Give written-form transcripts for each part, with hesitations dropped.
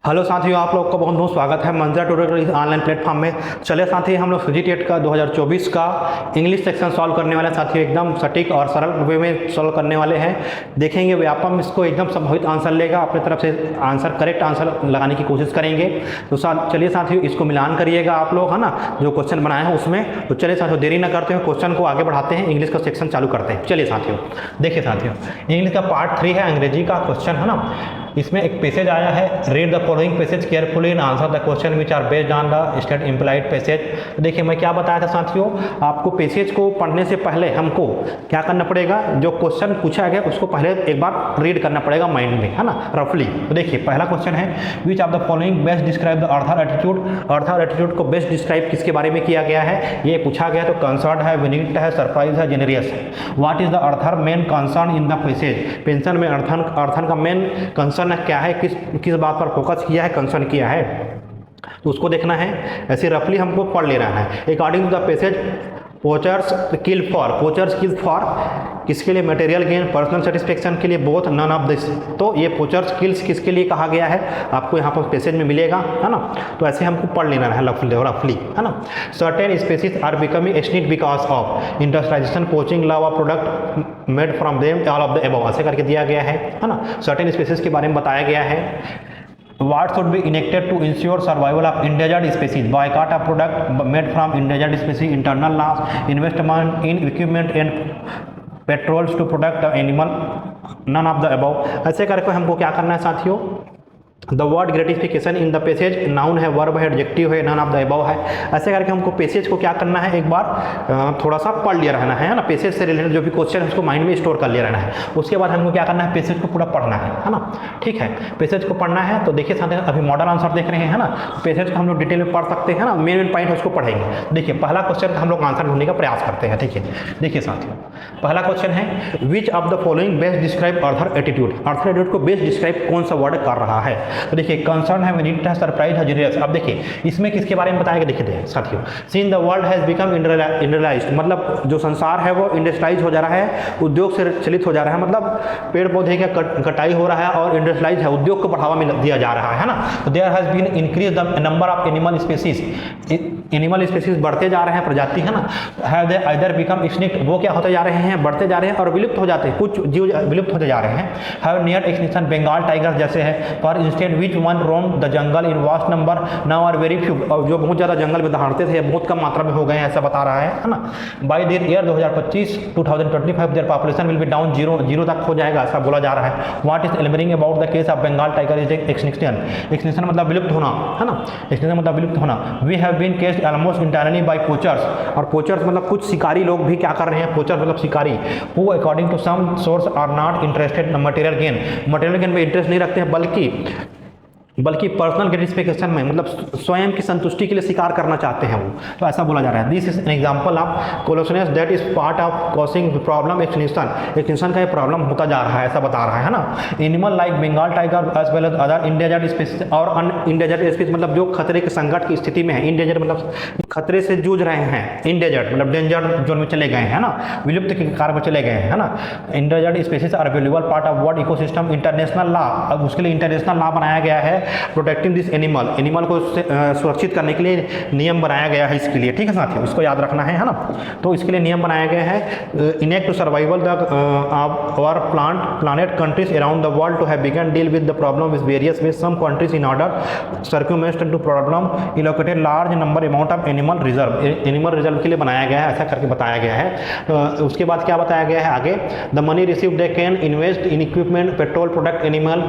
Hello साथियों, आप लोग का बहुत बहुत स्वागत है मंजर ट्यूटोरियल इस ऑनलाइन प्लेटफॉर्म में। चलिए साथी, हम लोग सीजी टेट का 2024 का इंग्लिश सेक्शन सॉल्व करने वाले साथियों, एकदम सटीक और सरल वे में सॉल्व करने वाले हैं। देखेंगे व्यापम इसको एकदम संभावित आंसर लेगा, अपनी तरफ से आंसर करेक्ट आंसर लगाने की कोशिश करेंगे। तो चलिए साथियों, इसको मिलान करिएगा आप लोग, है ना, जो क्वेश्चन बनाए हैं उसमें। तो चलिए साथियों, देरी न करते हुए क्वेश्चन को आगे बढ़ाते हैं, इंग्लिश का सेक्शन चालू करते हैं। चलिए साथियों, देखिए साथियों, इंग्लिश का पार्ट 3 है, अंग्रेजी का क्वेश्चन, है ना। इसमें एक पैसेज आया है, read the following passage carefully and answer the question which are based on the state implied passage. तो देखिए, मैं क्या बताया था साथियों, आपको पैसेज को पढ़ने से पहले हमको क्या करना पड़ेगा, जो क्वेश्चन पूछा गया उसको पहले एक बार रीड करना पड़ेगा माइंड में, है ना, रफली। तो देखिए, पहला क्वेश्चन है, which of the following best describe the author attitude. Author attitude को बेस्ट डिस्क्राइब किसके बारे में किया गया है, ये पूछा गया। तो कंसर्न है, विनीत है, सरप्राइज है, जेनरियस है। What is the author main concern in the passage. पेंशन में अर्थन का मेन कंसर्न क्या है, किस बात पर फोकस किया है, कंसर्न किया है, तो उसको देखना है। ऐसे रफली हमको पढ़ लेना है। According to the passage, poachers kill for किसके लिए, मटेरियल गेन, पर्सनल सेटिस्फेक्शन के लिए, बोथ, नन ऑफ दिस। तो ये पोचर्स किल्स किसके लिए कहा गया है, आपको यहाँ पर पैसेज में मिलेगा, है ना। तो ऐसे हमको पढ़ लेना है रफली, है ना। Certain species are becoming extinct because of industrialisation, poaching, love of product made from them, all of the above, ऐसे करके दिया गया है ना। सर्टेन स्पेसीज के बारे में बताया गया है। What should be enacted to ensure survival of endangered species? Boycott of product made from endangered species, internal laws, investment in equipment and petrols to protect the animal, none of the above। ऐसे करके हमको क्या करना है साथियों, the word gratification in the passage, noun है, verb है, adjective है, नन ऑफ द अबव है। ऐसे करके हमको पैसेज को क्या करना है, एक बार थोड़ा सा पढ़ लिया रहना है ना। पैसेज से रिलेटेड जो भी क्वेश्चन है उसको माइंड में स्टोर कर लिया रहना है। उसके बाद हमको क्या करना है, पैसेज को पूरा पढ़ना है ना। ठीक है, पैसेज को पढ़ना है। तो देखिए साथियों, अभी मॉडल आंसर देख रहे हैं, है ना। पैसेज को हम लोग डिटेल में पढ़ सकते हैं ना, मेन पॉइंट उसको पढ़ेंगे। देखिए, पहला क्वेश्चन का हम लोग आंसर ढूंढने का प्रयास करते हैं। ठीक है, देखिए साथियों, पहला क्वेश्चन है, which of the following best describe author attitude. Author attitude को बेस्ट डिस्क्राइब कौन सा वर्ड कर रहा है। तो देखिए, कंसर्न है, विनीत है, सरप्राइज है, जेनरियस। अब देखिए, इसमें किसके बारे में बताया गया, देखिए साथियों, seen the world has become industrialised, मतलब जो संसार है वो इंडस्ट्रियलाइज हो जा रहा है, उद्योग से चलित हो जा रहा है, मतलब पेड़ पौधे की कटाई हो रहा है और इंडस्ट्रियलाइज है, उद्योग को बढ़ावा दिया जा रहा है ना। तो there has been increase the number of animal species, animal species बढ़ते जा रहे हैं, प्रजाति, है ना। Have they either become extinct, वो क्या होते जा रहे हैं, बढ़ते जा रहे हैं और विलुप्त हो जाते हैं, कुछ जीव विलुप्त होते जा रहे हैं। Have near extinction, Bengal tiger जैसे है। For instant which one roam the jungle in vast number, now are very few, जो बहुत ज़्यादा जंगल में दहाड़ते थे, बहुत कम मात्रा में हो गए हैं, ऐसा बता रहा है ना। By their year 2025 their population will be down, zero तक हो जाएगा, ऐसा बोला जा रहा है। What is alarming about the case of Bengal tiger is extinction मतलब विलुप्त होना, है ना। एक्सटिंक्शन मतलब विलुप्त होना। We have been caused almost internally by poachers, और पोचर्स मतलब कुछ शिकारी लोग भी क्या कर रहे हैं, पोचर्स मतलब शिकारी, who according to some source are not interested material gain में इंटरेस्ट नहीं रखते हैं, बल्कि पर्सनल ग्रेटिफिकेशन में, मतलब स्वयं की संतुष्टि के लिए शिकार करना चाहते हैं वो। तो ऐसा बोला जा रहा है। This is an example of callousness that is part of causing problem extinction का ये प्रॉब्लम होता जा रहा है, ऐसा बता रहा है ना। Animal like Bengal tiger as well as other endangered species, और अनइंडेंजर्ड स्पीसीज मतलब जो खतरे के संकट की स्थिति में है, इंडेंजर्ड मतलब खतरे से जूझ रहे हैं, इंडेंजर्ड मतलब डेंजर जोन में चले गए हैं ना, विलुप्त के कार में चले गए हैं, है ना। Endangered species are valuable part of world ecosystem, international law, अब उसके लिए इंटरनेशनल लॉ बनाया गया है। प्रोटेक्टिंग दिस एनिमल को सुरक्षित करने के लिए नियम बनाया गया है इसके लिए। ठीक है साथियों, इसको याद रखना है ना। तो इसके लिए नियम बनाया गया है। Enact to survival the our planet countries around the world to have begun deal with the problem with various way, some countries in order circumvent to problem allocated large number amount of animal reserve के लिए बनाया गया है, ऐसा करके बताया गया है। उसके बाद क्या बताया गया है आगे, the money receive they can invest in equipment, petrol, product, animal,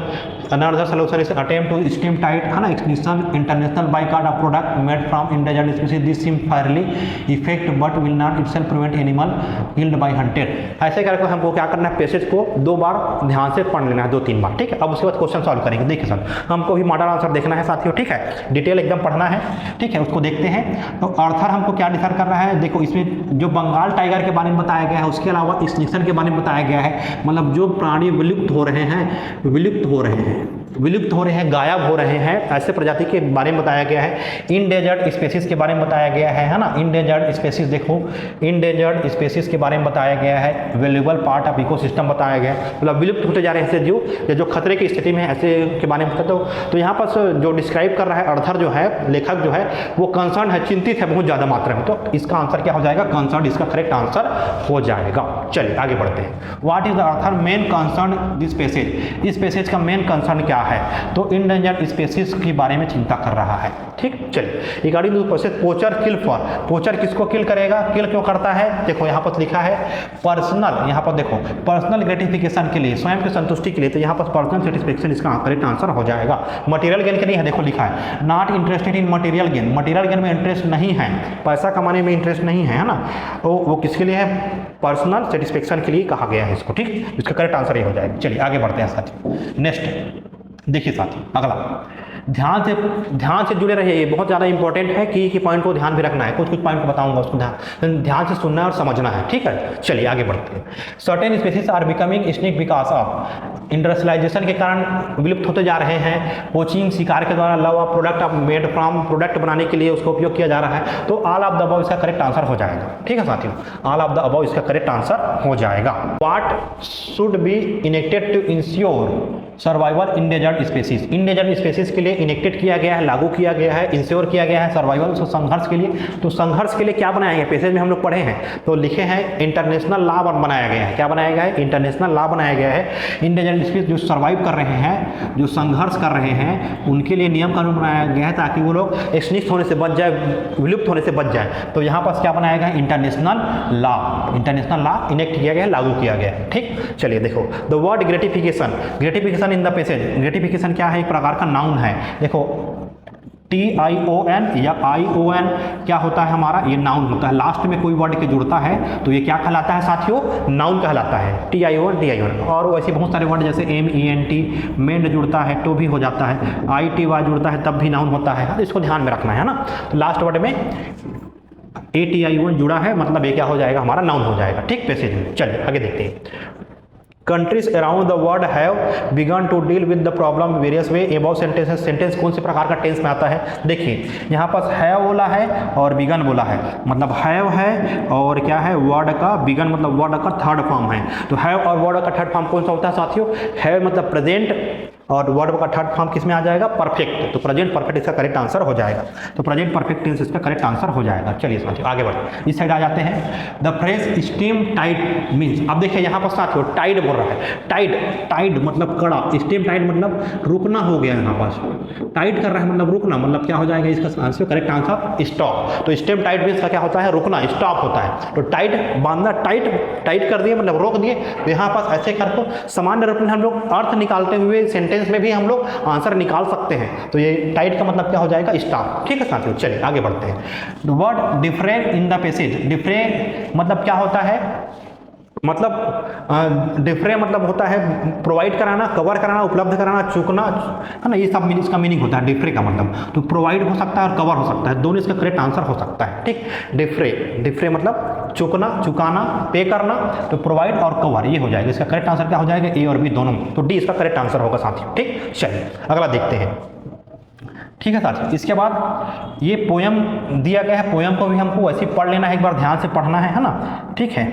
another solution is attempt to stem tide, है ना, extinction, international boycott of product made from endangered species, this seem fairly effect but will not itself prevent animal killed by hunted. ऐसे करके हमको क्या करना है, passage को 2 बार ध्यान से पढ़ लेना है, 2-3 बार। ठीक है, अब उसके बाद क्वेश्चन सॉल्व करेंगे। देखिए सर, हमको भी मॉडल आंसर देखना है साथियों, ठीक है, डिटेल एकदम पढ़ना है। ठीक है, उसको देखते हैं। तो अर्थर हमको क्या डिफर कर रहा है, देखो इसमें जो बंगाल टाइगर के बारे में बताया गया है, उसके अलावा एक्सटिंक्शन के बारे में बताया गया है, मतलब जो प्राणी विलुप्त हो रहे हैं, विलुप्त हो रहे हैं, गायब हो रहे हैं, ऐसे प्रजाति के बारे में बताया गया है। इंडेंजर्ड स्पीसीज के बारे में बताया गया है ना। इंडेंजर्ड स्पीसीज देखो, इंडेंजर्ड स्पीसीज के बारे में बताया गया है। वैल्यूएबल पार्ट ऑफ इकोसिस्टम बताया गया है, मतलब विलुप्त होते जा रहे हैं ऐसे जीव जो खतरे की स्थिति में है, ऐसे के बारे में बताते हो। तो यहाँ पर जो डिस्क्राइब कर रहा है ऑथर जो है, लेखक जो है वो कंसर्न है, चिंतित है बहुत ज़्यादा मात्रा में। तो इसका आंसर क्या हो जाएगा? कंसर्न इसका करेक्ट आंसर हो जाएगा। चलिए आगे बढ़ते हैं। What is the author main concern this passage? इस पैसेज का मेन कंसर्न क्या है? तो इंडेंजर्ड स्पीसीज के बारे में चिंता कर रहा है। ठीक, चलिए regarding this passage, पोचर kill for, पोचर किसको किल करेगा, किल क्यों करता है? देखो यहाँ पर लिखा है पर्सनल, यहाँ पर देखो पर्सनल ग्रेटिफिकेशन के लिए, स्वयं की संतुष्टि के लिए। तो यहाँ पर पर्सनल सेटिस्फेक्शन इसका करेक्ट आंसर हो जाएगा। मटेरियल गेन के लिए है, देखो लिखा है not interested in material gain, material gain में इंटरेस्ट नहीं है, पैसा कमाने में इंटरेस्ट नहीं है ना। तो वो किसके लिए है? पर्सनल सेटिस्फेक्शन के लिए कहा गया है इसको। ठीक, इसका करेक्ट आंसर ये हो जाएगा। चलिए आगे बढ़ते हैं साथी। नेक्स्ट देखिए साथी, अगला ध्यान से जुड़े रहिए, ये बहुत ज़्यादा इंपॉर्टेंट है कि पॉइंट को ध्यान भी रखना है। कुछ पॉइंट को बताऊंगा, उसको ध्यान से सुनना है और समझना है। ठीक है, चलिए आगे बढ़ते हैं। Certain species are becoming extinct because of industrialisation के कारण विलुप्त होते जा रहे हैं। पोचिंग, शिकार के द्वारा love of product of made from, product बनाने के लिए उसका उपयोग किया जा रहा है। तो ऑल ऑफ द अबव इसका करेक्ट आंसर हो जाएगा। ठीक है साथियों, ऑल ऑफ द अबव इसका करेक्ट आंसर हो जाएगा। What should be enacted to ensure survival endangered species? Endangered species के लिए इनेक्टेड किया गया है, लागू किया गया है, इंश्योर किया गया है सर्वाइवल, संघर्ष के लिए। तो संघर्ष के लिए क्या बनाया गया? पैसेज में हम लोग पढ़े हैं, तो लिखे हैं इंटरनेशनल लॉ बनाया गया है। क्या बनाया गया है? इंटरनेशनल लॉ बनाया गया है। इंडेंजर्ड स्पीसीज जो सर्वाइव कर रहे हैं, जो संघर्ष कर रहे हैं, उनके लिए नियम कानून बनाया गया है ताकि वो लोग एक्सटिंक्ट होने से बच जाए, विलुप्त होने से बच जाए। तो यहाँ पर क्या बनाया गया है? International law, international law enact किया गया है, लागू किया गया है। ठीक, चलिए देखो the word gratification, gratification in the passage, gratification क्या है? एक प्रकार का नाउन है। देखो TION या ION क्या होता है हमारा? ये नाउन होता है। लास्ट में कोई वर्ड के जुड़ता है तो ये क्या कहलाता है साथियों? नाउन कहलाता है। TION। और वैसे बहुत सारे वर्ड जैसे MENT, मेंड जुड़ता है तो भी हो जाता है, ITY जुड़ता है तब भी नाउन होता है। तो इसको ध्यान में रखना है ना। तो लास्ट वर्ड में ATION जुड़ा है, मतलब ये क्या हो जाएगा? हमारा नाउन हो जाएगा। ठीक, पैसेज में। चलिए आगे देखते हैं। Countries around the world have begun to deal with the problem various way. above sentences, sentence कौन से प्रकार का टेंस में आता है? देखिए यहाँ पर हैव बोला है और बिगन बोला है, मतलब हैव है और क्या है? वर्ड का बिगन, मतलब वर्ड का थर्ड फॉर्म है। तो हैव और वर्ड का थर्ड फॉर्म कौन सा होता है साथियों? हैव मतलब प्रेजेंट और वर्ड का थर्ड फॉर्म किस में आ जाएगा? परफेक्ट। तो प्रेजेंट परफेक्ट इसका करेक्ट आंसर हो जाएगा। तो प्रेजेंट परफेक्ट टेंस इसका करेक्ट आंसर हो जाएगा। चलिए साथियों आगे बढ़ते, इस साइड आ जाते हैं। The phrase steam tide means, अब देखिए यहाँ पर साथियों टाइड बोल रहा है। टाइड मतलब कड़ा, स्टीम टाइड मतलब रुकना हो गया। यहाँ पास टाइड कर रहा है मतलब रुकना, मतलब क्या हो जाएगा इसका आंसर? Correct answer stop. तो स्टीम टाइड मीन्स का क्या होता है? रुकना, स्टॉप होता है। तो टाइड बांधना, टाइट कर दिए मतलब रोक दिए। तो यहाँ पास ऐसे करके सामान्य रूप में हम लोग अर्थ निकालते हुए सेंटेंस में भी हम लोग आंसर निकाल सकते हैं। तो ये टाइट का मतलब क्या हो जाएगा? स्टॉप। ठीक है साथियों, चलिए आगे बढ़ते हैं। Word different in the passage, different मतलब क्या होता है? मतलब डिफरेंट मतलब होता है प्रोवाइड कराना, कवर कराना, उपलब्ध कराना, चूकना, है ना। ये सब इसका मीनिंग होता है डिफरे का मतलब। तो प्रोवाइड हो सकता है और कवर हो सकता है, दोनों इसका करेक्ट आंसर हो सकता है। ठीक, डिफरे मतलब चूकना, चुकाना, पे करना। तो प्रोवाइड और कवर ये हो जाएगा। इसका करेक्ट आंसर क्या हो जाएगा? ए और बी दोनों। तो डी इसका करेक्ट आंसर होगा साथियों। ठीक, चलिए अगला देखते हैं। ठीक है साथियों, इसके बाद ये पोयम दिया गया है। पोयम को भी हमको ऐसे पढ़ लेना है, एक बार ध्यान से पढ़ना है ना। ठीक है,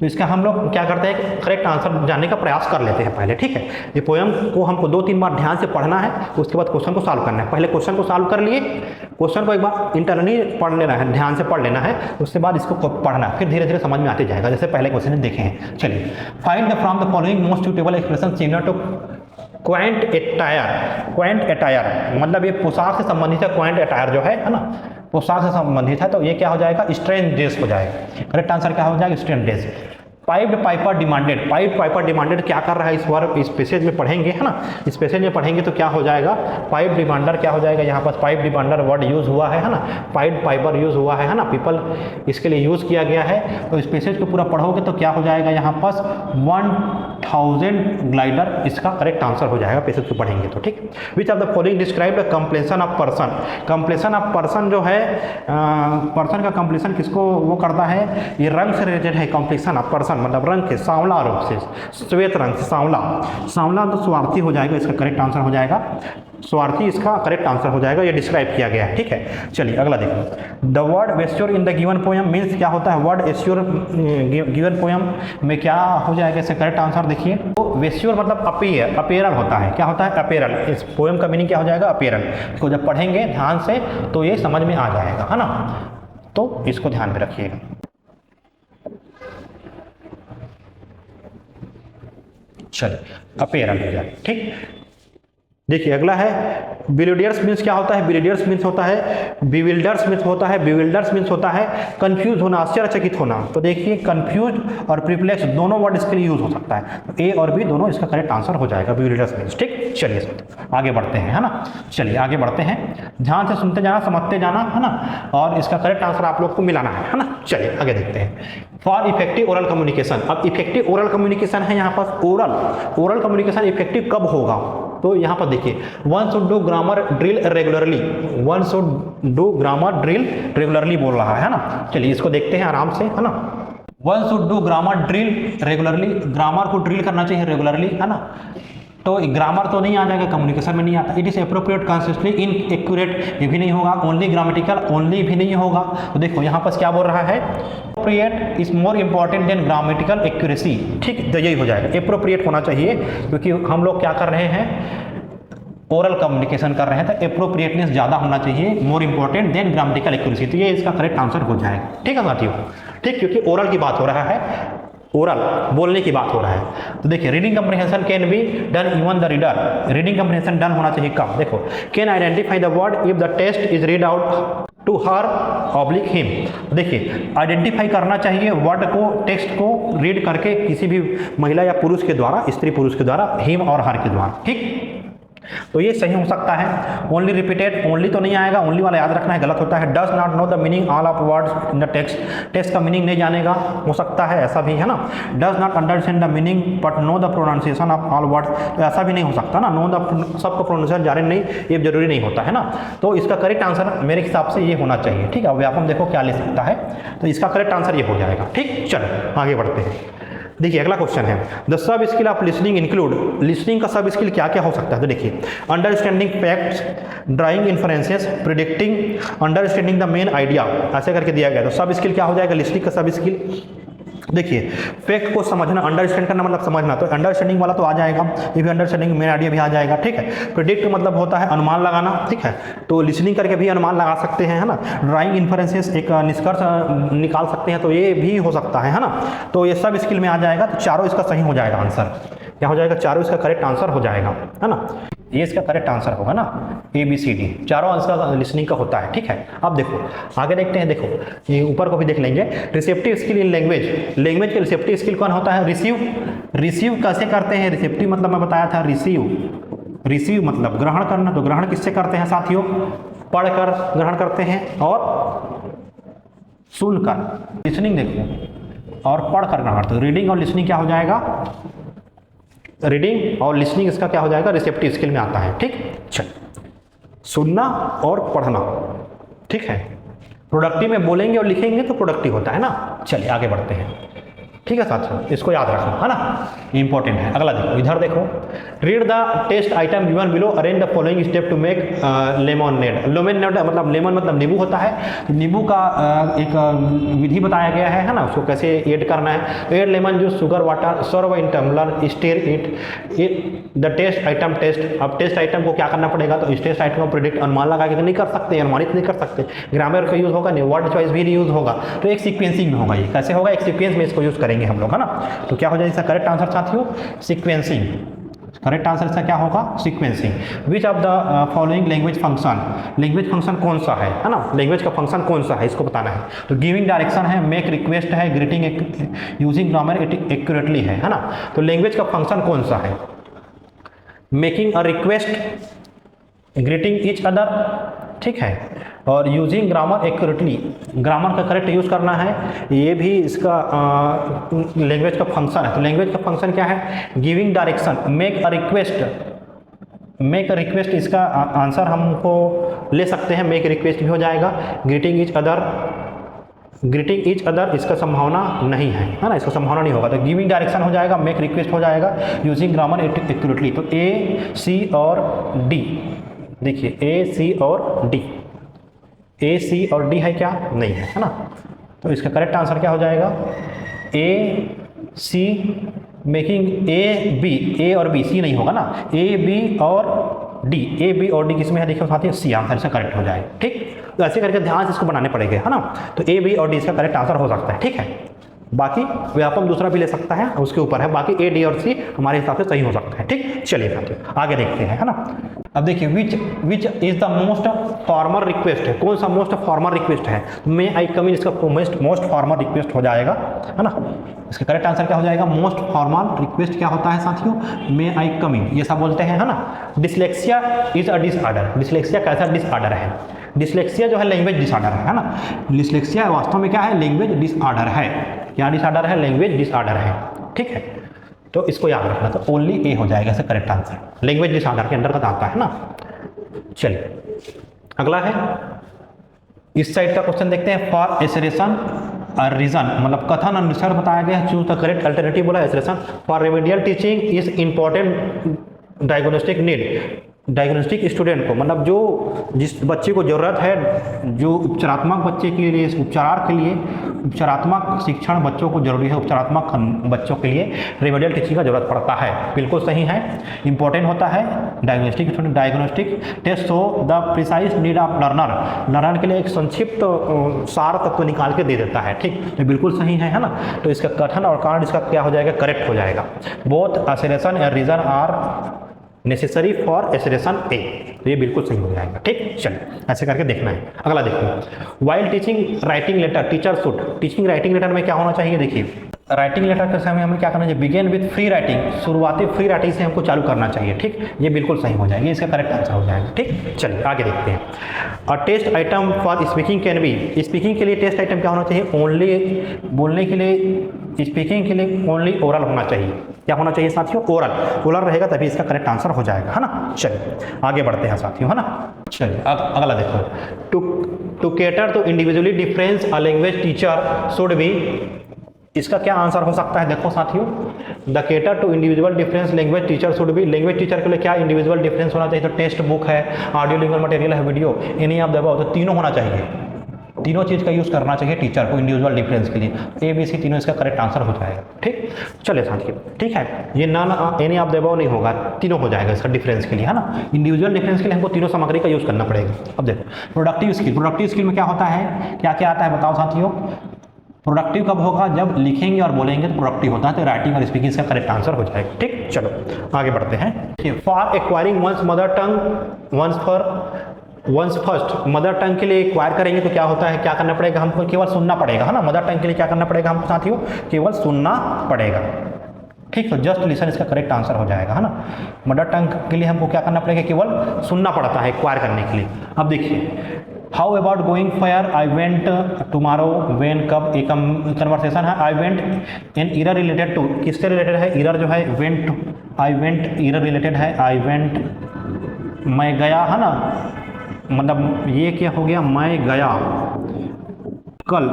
तो इसका हम लोग क्या करते हैं? करेक्ट आंसर जानने का प्रयास कर लेते हैं पहले। ठीक है, ये पोयम को हमको 2-3 बार ध्यान से पढ़ना है, उसके बाद क्वेश्चन को सॉल्व करना है। पहले क्वेश्चन को सॉल्व कर लिए, क्वेश्चन को एक बार इंटरनली पढ़ लेना है, ध्यान से पढ़ लेना है, उसके बाद इसको पढ़ना है, फिर धीरे धीरे समझ में आते जाएगा, जैसे पहले क्वेश्चन देखे हैं। चलिए, find the from the following most suitable expression similar to quaint attire. Quaint attire मतलब ये पोशाक से संबंधित है। क्वांट एटायर जो है ना, पोशाक से संबंधित है। तो ये क्या हो जाएगा? स्ट्रेंज ड्रेस हो जाएगा। करेक्ट आंसर क्या हो जाएगा? Strange dress. Piped Piper demanded, pipe Piper demanded क्या कर रहा है? इस वर्ड इस पैसेज में पढ़ेंगे, है ना। इस पैसेज में पढ़ेंगे तो क्या हो जाएगा? पाइप डिमांडर क्या हो जाएगा? यहाँ पर पाइप डिमांडर वर्ड यूज हुआ है ना। पाइप पाइपर यूज हुआ है ना, पीपल इसके लिए यूज किया गया है। तो इस पैसेज को पूरा पढ़ोगे तो क्या हो जाएगा? यहाँ पर 1 1000 ग्लाइडर इसका करेक्ट आंसर हो जाएगा पैसे से पढ़ेंगे तो, ठीक। Which of the following describe the complexion of person. Complexion of person जो है पर्सन का कंप्लेशन किसको वो करता है, ये रंग से रिलेटेड है। कंप्लेशन ऑफ पर्सन मतलब रंग के, सांवला रंग से, श्वेत रंग से, सांवला। सांवला तो स्वार्थी हो जाएगा, इसका करेक्ट आंसर हो जाएगा स्वार्थी, इसका करेक्ट आंसर हो जाएगा, ये डिस्क्राइब किया गया है, ठीक है। चलिए अगला देखो। The word assure in the given poem means क्या होता है, वर्ड एस्योर गिवन पोएम में क्या हो जाएगा, इसका करेक्ट आंसर देखिए। तो वेस्योर मतलब अपीयर, अपीयरल होता है, क्या होता है, अपीयरल। इस पोएम का मीनिंग क्या हो जाएगा, अपीयरल। इसको जब पढ़ेंगे ध्यान से तो ये समझ में आ जाएगा, है ना, तो इसको ध्यान में रखिएगा। चलिए अपीयरल हो जाए, ठीक। देखिए अगला है बिलिडियर्स मीन्स क्या होता है, बिलिडियर्स मीन्स होता है, बिविल्डर्स मीन्स होता है, बिविल्डर्स मीन्स होता है कंफ्यूज होना, आश्चर्यचकित होना। तो देखिए कंफ्यूज और प्रिप्लेक्स दोनों वर्ड इसके लिए यूज हो सकता है, तो ए और बी दोनों इसका करेक्ट आंसर हो जाएगा, बिविल्डर्स मीन्स, ठीक। चलिए आगे बढ़ते हैं, है ना, चलिए आगे बढ़ते हैं, ध्यान से सुनते जाना, समझते जाना, है ना, और इसका करेक्ट आंसर आप लोग को मिलाना है ना। चलिए आगे देखते हैं। फॉर इफेक्टिव ओरल कम्युनिकेशन, अब इफेक्टिव ओरल कम्युनिकेशन है यहाँ पर, ओरल कम्युनिकेशन इफेक्टिव कब होगा, तो यहाँ पर देखिए one should do grammar drill regularly, one should do grammar drill regularly बोल रहा है ना। चलिए इसको देखते हैं आराम से, है ना। One should do grammar drill regularly, grammar को ड्रिल करना चाहिए रेगुलरली, है ना। तो ग्रामर तो नहीं आ जाएगा, कम्युनिकेशन में नहीं आता। It is appropriate कंसिस्टली in accurate, ये भी नहीं होगा। ओनली ग्रामेटिकल, ओनली भी नहीं होगा। तो देखो यहाँ पर क्या बोल रहा है, appropriate is more important than grammatical accuracy, ठीक। तो यही हो जाएगा, एप्रोप्रिएट होना चाहिए, क्योंकि हम लोग क्या कर रहे हैं, ओरल कम्युनिकेशन कर रहे हैं, तो एप्रोप्रिएटनेस ज़्यादा होना चाहिए, more important than grammatical accuracy. तो ये इसका करेक्ट आंसर हो जाएगा, ठीक है साथियों, ठीक, क्योंकि ओरल की बात हो रहा है, ओरल बोलने की बात हो रहा है। तो देखिए reading comprehension can be done even the reader, reading comprehension done होना चाहिए कब, देखो can identify the word if the text is read out to her oblique him. देखिए आइडेंटिफाई करना चाहिए वर्ड को, टेक्स्ट को रीड करके किसी भी महिला या पुरुष के द्वारा, स्त्री पुरुष के द्वारा, हिम और हर के द्वारा, ठीक। तो ये सही हो सकता है। ओनली रिपीटेड, ओनली तो नहीं आएगा, ओनली वाला याद रखना है, गलत होता है। Does not know the meaning all of words in the text, text का मीनिंग नहीं जानेगा, हो सकता है ऐसा भी, है ना। Does not understand the meaning but know the pronunciation of all words, तो ऐसा भी नहीं हो सकता ना, नो द सबको प्रोनाउंसिएशन जाने नहीं, ये जरूरी नहीं होता है ना। तो इसका करेक्ट आंसर मेरे हिसाब से ये होना चाहिए, ठीक है। व्यापम देखो क्या ले सकता है, तो इसका करेक्ट आंसर ये हो जाएगा, ठीक। चलो आगे बढ़ते हैं। देखिए अगला क्वेश्चन है, the sub skill of listening include, listening का सब स्किल क्या क्या हो सकता है, तो देखिए understanding facts, drawing inferences, predicting, understanding the main idea, ऐसे करके दिया गया। तो सब स्किल क्या हो जाएगा, लिसनिंग का सब स्किल। देखिए फैक्ट को समझना, अंडरस्टैंड करना मतलब समझना, तो अंडरस्टैंडिंग वाला तो आ जाएगा, ये भी अंडरस्टैंडिंग मेन आइडिया भी आ जाएगा, ठीक है। प्रिडिक्ट मतलब होता है अनुमान लगाना, ठीक है, तो लिसनिंग करके भी अनुमान लगा सकते हैं, है ना। ड्राइंग इन्फरेंसेस एक निष्कर्ष निकाल सकते हैं, तो ये भी हो सकता है ना। तो ये सब स्किल में आ जाएगा, तो चारों इसका सही हो जाएगा आंसर, क्या हो जाएगा, चारों इसका करेक्ट आंसर हो जाएगा, है ना। ये इसका करेक्ट आंसर होगा ना, ABCD चारों आंसर लिसनिंग का होता है, ठीक है। अब देखो आगे देखते हैं, देखो ये ऊपर को भी देख लेंगे। Receptive skill in language, language के रिसेप्टिव स्किल कौन होता है, रिसीव। रिसीव कैसे करते हैं, रिसेप्टिव मतलब मैं बताया था, रिसीव, रिसीव मतलब ग्रहण करना, तो ग्रहण किससे करते हैं साथियों, पढ़कर ग्रहण करते हैं और सुनकर। लिसनिंग देखो और पढ़कर ग्रहण, तो रीडिंग और लिसनिंग क्या हो जाएगा, रीडिंग और लिसनिंग इसका क्या हो जाएगा, रिसेप्टिव स्किल में आता है, ठीक। चल सुनना और पढ़ना, ठीक है। प्रोडक्टिव में बोलेंगे और लिखेंगे तो प्रोडक्टिव होता है ना। चलिए आगे बढ़ते हैं, ठीक है साथियों, इसको याद रखना, है ना, इंपॉर्टेंट है। अगला देखो, इधर देखो, read the test item given below, arrange the following step to make lemonade. Lemonade मतलब लेमन मतलब नींबू होता है, तो नींबू का एक विधि बताया गया है ना, उसको कैसे ऐड करना है। Add lemon juice, sugar water, serve in tumbler, stir it. The test item test, अब टेस्ट आइटम को क्या करना पड़ेगा, तो इस टेस्ट आइटम को प्रिडिक्ट अनुमान लगा के नहीं कर सकते, अनुमानित नहीं कर सकते, ग्रामर का यूज होगा नहीं, वर्ड चॉइस भी नहीं यूज होगा, तो एक सीक्वेंसिंग में होगा। ये कैसे होगा, एक सीक्वेंस में इसको यूज करेंगे हम लोग, है ना। तो क्या हो जाएगा इसका करेक्ट आंसर साथियों, सीक्वेंसिंग। करेक्ट आंसर इसका क्या होगा, sequencing. Which of the following language function, language function कौन सा है ना, लैंग्वेज का फंक्शन कौन सा है इसको बताना है। तो गिविंग डायरेक्शन है, मेक रिक्वेस्ट है, ग्रीटिंग यूजिंग ग्रामर एक्यूरेटली है ना। तो लैंग्वेज का फंक्शन कौन सा है, making a request, greeting each other, ठीक है, और यूजिंग ग्रामर एक्यूरेटली, ग्रामर का करेक्ट यूज़ करना है, ये भी इसका लैंग्वेज का फंक्शन है। तो लैंग्वेज का फंक्शन क्या है? Giving direction, make a request, इसका आंसर हमको ले सकते हैं, मेक रिक्वेस्ट भी हो जाएगा। ग्रीटिंग ईच अदर इसका संभावना नहीं है ना, इसका संभावना नहीं होगा। तो गिविंग डायरेक्शन हो जाएगा, मेक रिक्वेस्ट हो जाएगा, यूजिंग ग्रामर एक्यूरेटली। तो ए, सी और डी, देखिए ए, सी और डी, ए, सी और डी है क्या? नहीं है ना। तो इसका करेक्ट आंसर क्या हो जाएगा? ए, सी, मेकिंग ए, बी, ए और बी, सी नहीं होगा ना, ए, बी और डी, ए, बी और डी किसमें है? देखिए साथियों, सी आंसर इसका करेक्ट हो जाएगा। ठीक, तो ऐसे करके ध्यान से इसको बनाने पड़ेंगे, है ना। तो ए, बी और डी इसका करेक्ट आंसर हो सकता है। ठीक है, बाकी व्यापक दूसरा भी ले सकता है, उसके ऊपर है। बाकी ए, डी और सी हमारे हिसाब से सही हो सकता है। ठीक, चलिए साथियों आगे देखते हैं, है ना। अब देखिए which is the most formal request है, कौन सा मोस्ट फॉर्मल रिक्वेस्ट है? मे आई कम इन, इसका मोस्ट फॉर्मल रिक्वेस्ट हो जाएगा, है ना। इसका करेक्ट आंसर क्या हो जाएगा? मोस्ट फॉर्मल रिक्वेस्ट क्या होता है साथियों? मे आई कम इन, ये सब बोलते हैं, है ना। Dyslexia is a disorder, dyslexia कैसा डिसऑर्डर है? डिसलेक्सिया जो है लैंग्वेज डिसऑर्डर है ना। डिसलेक्सिया वास्तव में क्या है? लैंग्वेज डिसऑर्डर है। क्या डिसऑर्डर है? लैंग्वेज डिसऑर्डर है। ठीक है, तो इसको याद रखना। तो ओनली ए हो जाएगा इसका करेक्ट आंसर, लैंग्वेज डिसऑर्डर के अंदर का आता है ना। चलिए अगला है, इस साइड का क्वेश्चन देखते हैं। फॉर एसरेशन रीजन, मतलब कथन अनुसार बताया गया, चूज द करेक्ट अल्टरनेटिव बोला एसरेशन। For remedial teaching is important diagnostic need, diagnostic student को, मतलब जो जिस बच्चे को ज़रूरत है, जो उपचारात्मक बच्चे के लिए, उपचार के लिए उपचारात्मक शिक्षण बच्चों को जरूरी है, उपचारात्मक बच्चों के लिए रेमेडियल टीचिंग का जरूरत पड़ता है। बिल्कुल सही है, इंपॉर्टेंट होता है। Diagnostic student, diagnostic test show the precise need of learner के लिए एक संक्षिप्त सार तत्व निकाल के दे देता है। ठीक, तो बिल्कुल सही है ना। तो इसका कथन और कारण इसका क्या हो जाएगा? करेक्ट हो जाएगा। Both assertion and reason are necessary for assertion A, तो ये बिल्कुल सही हो जाएगा। ठीक, चलिए ऐसे करके देखना है। अगला देखिए, while teaching writing letter teacher should, teaching writing letter में क्या होना चाहिए? देखिए राइटिंग लेटर के समय हमें क्या करना चाहिए? बिगेन विथ फ्री राइटिंग, शुरुआती फ्री राइटिंग से हमको चालू करना चाहिए। ठीक, ये बिल्कुल सही हो जाएगा, इसका करेक्ट आंसर हो जाएगा। ठीक, चलिए आगे देखते हैं। A test item for speaking can be, speaking के लिए टेस्ट आइटम क्या होना चाहिए? ओनली, बोलने के लिए, स्पीकिंग के लिए ओनली ओरल होना चाहिए। क्या होना चाहिए साथियों? ओरल रहेगा तभी इसका करेक्ट आंसर हो जाएगा, है ना। चलिए आगे बढ़ते हैं साथियों, है ना। चलिए अगला देखो, to cater to individually difference a language teacher should be, इसका क्या आंसर हो सकता है? देखो साथियों, the cater to individual difference language teacher should be, language teacher के लिए क्या इंडिविजुअल डिफरेंस होना चाहिए? तो टेक्स्ट बुक है, ऑडियो लिंगुअल मटेरियल है, video, any of the above, तो तीनों होना चाहिए। तीनों चीज़ का यूज़ करना चाहिए टीचर को इंडिविजुअल डिफरेंस के लिए। ए, बी, सी तीनों इसका करेक्ट आंसर हो जाएगा। ठीक, चलिए साथियों, ठीक है, ये non any of the above नहीं होगा, तीनों हो जाएगा इसका डिफरेंस के लिए, है ना। इंडिविजुअल डिफरेंस के लिए हमको तीनों सामग्री का यूज़ करना पड़ेगा। अब देखो प्रोडक्टिव स्किल, प्रोडक्टिव स्किल में क्या होता है? क्या क्या आता है बताओ साथियों? प्रोडक्टिव कब होगा? जब लिखेंगे और बोलेंगे तो प्रोडक्टिव होता है। तो राइटिंग और स्पीकिंग इसका करेक्ट आंसर हो जाएगा। ठीक, चलो आगे बढ़ते हैं। For acquiring one's mother tongue, one's first, mother tongue के लिए एक्वायर करेंगे तो क्या होता है? क्या करना पड़ेगा? हमको केवल सुनना पड़ेगा, है ना। मदर टंग के लिए क्या करना पड़ेगा हमको साथियों? केवल सुनना पड़ेगा। ठीक, तो जस्ट लिसन इसका करेक्ट आंसर हो जाएगा, है ना। मदर टंग के लिए हमको क्या करना पड़ेगा? केवल सुनना पड़ता है एक्वायर करने के लिए। अब देखिए, how about going fair, I went tomorrow, when कब, एक कन्वर्सेशन है। I went an year related to, किससे रिलेटेड है? ईयर जो है, went, I went year related है। आई वेंट, मैं गया, है ना, मतलब ये क्या हो गया? मैं गया कल,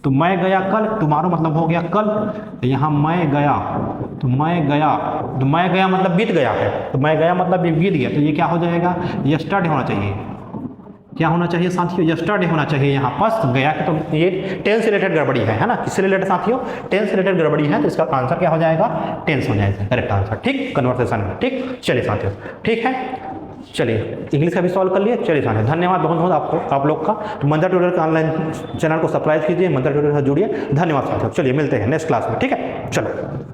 तो मैं गया कल, टुमारो मतलब हो गया कल। यहाँ मैं गया, तो मैं गया मतलब बीत गया है, तो मैं गया मतलब बीत गया, तो ये क्या हो जाएगा? यस्टरडे होना चाहिए। क्या होना चाहिए साथियों? यस्टरडे होना चाहिए। यहाँ पास गया के, तो ये टेंस से रिलेटेड गड़बड़ी है ना। किससे रिलेटेड साथियों? टेंस से रिलेटेड गड़बड़ी है, तो इसका आंसर क्या हो जाएगा? टेंस हो जाएगा करेक्ट आंसर। ठीक, कन्वर्सेशन में। ठीक, चलिए साथियों, ठीक है, चलिए इंग्लिश का भी सॉल्व कर लिए। चलिए साथियों, धन्यवाद बहुत बहुत आपको, आप लोग का। तो मंत्रा ट्यूटर का ऑनलाइन चैनल को सब्सक्राइब कीजिए, मंत्रा ट्यूटर से जुड़िए। धन्यवाद साथियों, चलिए मिलते हैं नेक्स्ट क्लास में। ठीक है, चलो।